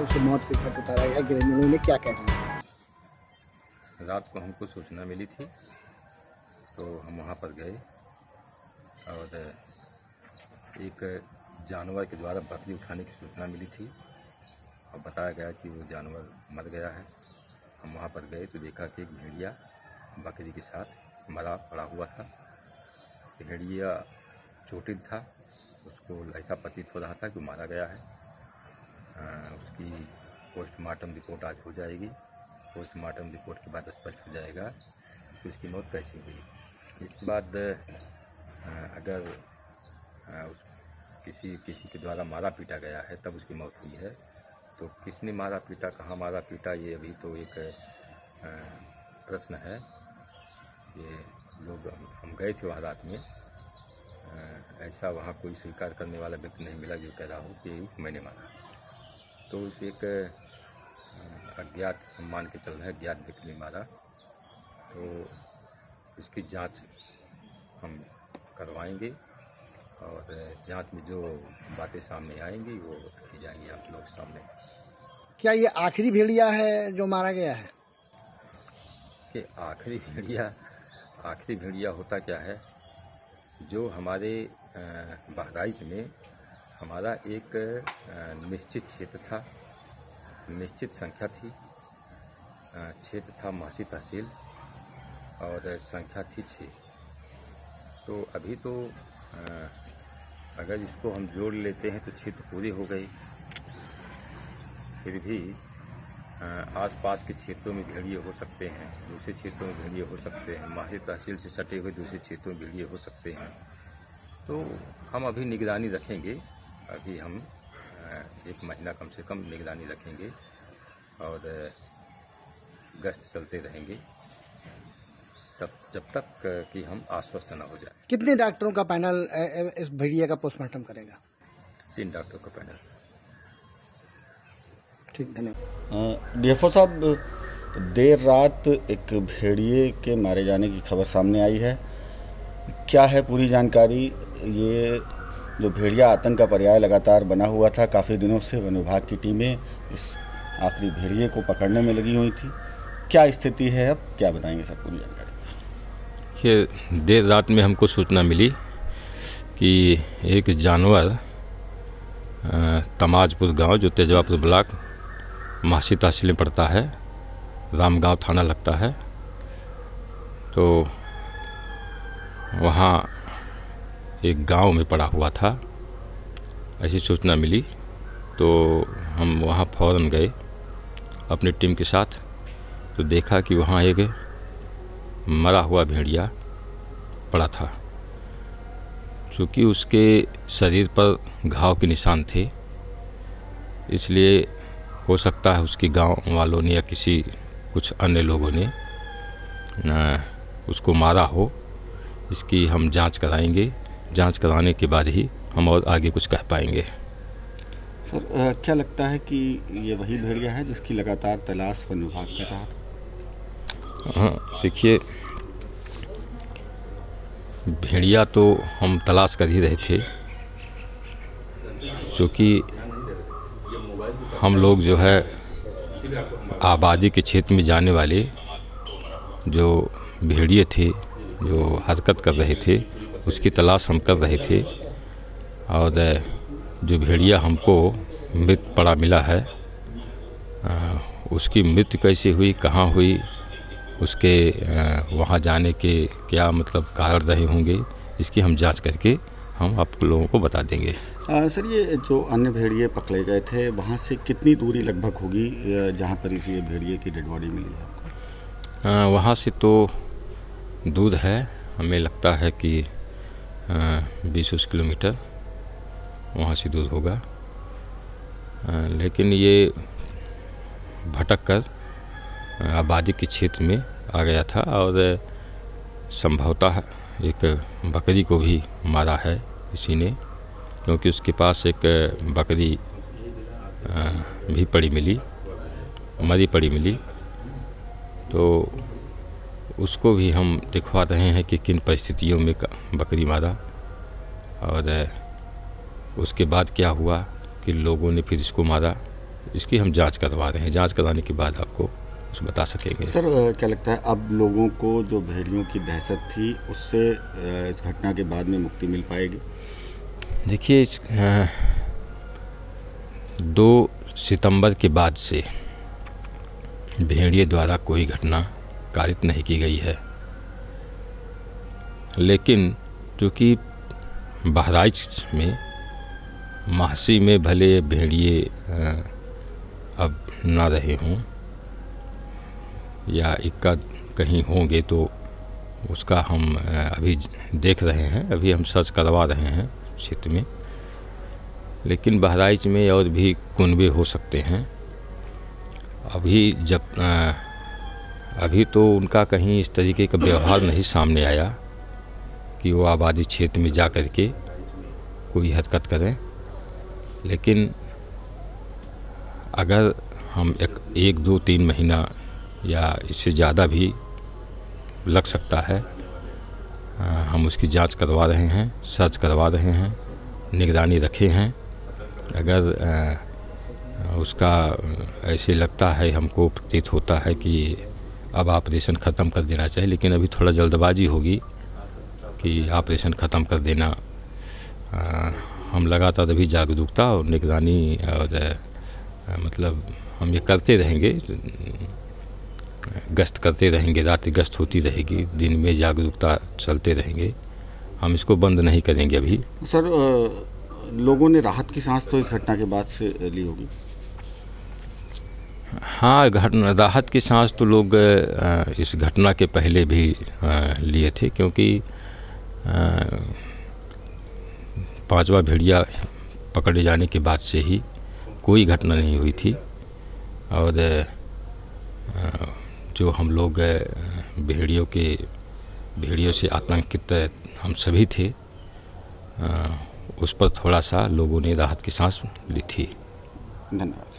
उसे मौत के घाट उतारा गया। ग्रामीणों ने क्या कहना है? रात को हमको सूचना मिली थी तो हम वहाँ पर गए और एक जानवर के द्वारा बकरी उठाने की सूचना मिली थी और बताया गया कि वो जानवर मर गया है। हम वहाँ पर गए तो देखा कि एक भेड़िया बकरी के साथ मरा पड़ा हुआ था। भेड़िया चोटिल था, उसको ऐसा प्रतीत हो रहा था कि मारा गया है। उसकी पोस्टमार्टम रिपोर्ट आज हो जाएगी। पोस्टमार्टम रिपोर्ट के बाद स्पष्ट हो जाएगा कि उसकी मौत कैसे हुई। इसके बाद अगर किसी के द्वारा मारा पीटा गया है तब उसकी मौत हुई है, तो किसने मारा पीटा, कहाँ मारा पीटा, ये अभी तो एक प्रश्न है। ये लोग हम गए थे वहाँ रात में, ऐसा वहाँ कोई स्वीकार करने वाला व्यक्ति नहीं मिला जो कह रहा हो कि मैंने मारा। तो एक अज्ञात, हम मान के चल रहे हैं अज्ञात व्यक्ति ने मारा। तो इसकी जांच हम करवाएंगे और जांच में जो बातें सामने आएंगी वो रखी जाएंगी आप लोग सामने। क्या ये आखिरी भेड़िया है जो मारा गया है? कि आखिरी भेड़िया होता क्या है, जो हमारे बहराइच में हमारा एक निश्चित क्षेत्र था, निश्चित संख्या थी, क्षेत्र था मासी तहसील और संख्या थी 6। तो अभी तो अगर इसको हम जोड़ लेते हैं तो क्षेत्र पूरे हो गए। फिर भी आसपास के क्षेत्रों में भेड़िए हो सकते हैं, दूसरे क्षेत्रों में भेड़िए हो सकते हैं, माही तहसील से सटे हुए दूसरे क्षेत्रों में भेड़िए हो सकते हैं। तो हम अभी निगरानी रखेंगे। अभी हम 1 महीना कम से कम निगरानी रखेंगे और गश्त चलते रहेंगे जब तक कि हम आश्वस्त न हो जाए। कितने डॉक्टरों का पैनल इस भेड़िया का पोस्टमार्टम करेगा? 3 डॉक्टरों का पैनल। ठीक, धन्यवाद। डीएफओ साहब, देर रात एक भेड़िए के मारे जाने की खबर सामने आई है, क्या है पूरी जानकारी? ये जो भेड़िया आतंक का पर्याय लगातार बना हुआ था, काफ़ी दिनों से वन विभाग की टीमें इस आखिरी भेड़िए को पकड़ने में लगी हुई थी, क्या स्थिति है अब, क्या बताएंगे सर पूरी जानकारी? ये देर रात में हमको सूचना मिली कि एक जानवर तमाजपुर गांव, जो तेजवापुर ब्लॉक मासी तहसील में पड़ता है, रामगांव थाना लगता है, तो वहाँ एक गांव में पड़ा हुआ था। ऐसी सूचना मिली तो हम वहाँ फ़ौरन गए अपनी टीम के साथ। तो देखा कि वहाँ एक मरा हुआ भेड़िया पड़ा था। चूँकि उसके शरीर पर घाव के निशान थे, इसलिए हो सकता है उसकी गांव वालों ने या कुछ अन्य लोगों ने उसको मारा हो। इसकी हम जांच कराएंगे। जांच कराने के बाद ही हम और आगे कुछ कह पाएंगे। सर, क्या लगता है कि ये वही भेड़िया है जिसकी लगातार तलाश वन विभाग कर रहा था? हाँ, देखिए, भेड़िया तो हम तलाश कर ही रहे थे, क्योंकि हम लोग जो है आबादी के क्षेत्र में जाने वाले जो भेड़िए थे जो हरकत कर रहे थे, उसकी तलाश हम कर रहे थे। और जो भेड़िया हमको मृत पड़ा मिला है, उसकी मृत्यु कैसे हुई, कहाँ हुई, उसके वहाँ जाने के क्या मतलब कारण रहे होंगे, इसकी हम जांच करके हम आप लोगों को बता देंगे। सर, ये जो अन्य भेड़िए पकड़े गए थे, वहाँ से कितनी दूरी लगभग होगी जहाँ पर इस भेड़िए की डेड बॉडी मिली है आपको? वहाँ से तो दूर है, हमें लगता है कि 20 किलोमीटर वहाँ से दूर होगा। लेकिन ये भटक कर आबादी के क्षेत्र में आ गया था और संभवतः एक बकरी को भी मारा है इसी ने, क्योंकि उसके पास एक बकरी भी मरी पड़ी मिली। तो उसको भी हम दिखवा रहे हैं कि किन परिस्थितियों में बकरी मारा और उसके बाद क्या हुआ कि लोगों ने फिर इसको मारा। इसकी हम जांच करवा रहे हैं। जांच करवाने के बाद आपको कुछ बता सकेंगे। सर क्या लगता है अब लोगों को जो भेड़ियों की दहशत थी उससे इस घटना के बाद में मुक्ति मिल पाएगी? देखिए 2 सितंबर के बाद से भेड़िए द्वारा कोई घटना कारित नहीं की गई है, लेकिन क्योंकि बहराइच में महासी में भले भेड़िए अब ना रहे हों या इक्का कहीं होंगे, तो उसका हम अभी देख रहे हैं, अभी हम सर्च करवा रहे हैं क्षेत्र में। लेकिन बहराइच में और भी कुनबे हो सकते हैं। अभी तो उनका कहीं इस तरीके का व्यवहार नहीं सामने आया कि वो आबादी क्षेत्र में जा कर के कोई हरकत करें। लेकिन अगर हम 1, 2, 3 महीना या इससे ज़्यादा भी लग सकता है, हम उसकी जांच करवा रहे हैं, सर्च करवा रहे हैं, निगरानी रखे हैं। अगर उसका ऐसे लगता है, हमको प्रतीत होता है कि अब ऑपरेशन ख़त्म कर देना चाहिए, लेकिन अभी थोड़ा जल्दबाजी होगी कि ऑपरेशन ख़त्म कर देना। हम लगातार अभी जागरूकता और निगरानी और मतलब हम ये करते रहेंगे, गश्त करते रहेंगे, रात गश्त होती रहेगी, दिन में जागरूकता चलते रहेंगे। हम इसको बंद नहीं करेंगे अभी। सर लोगों ने राहत की सांस तो इस घटना के बाद से ली होगी? हाँ, राहत की सांस तो लोग इस घटना के पहले भी लिए थे, क्योंकि 5वां भेड़िया पकड़े जाने के बाद से ही कोई घटना नहीं हुई थी। और जो हम लोग भेड़ियों से आतंकित हम सभी थे, उस पर थोड़ा सा लोगों ने राहत की सांस ली थी। धन्यवाद।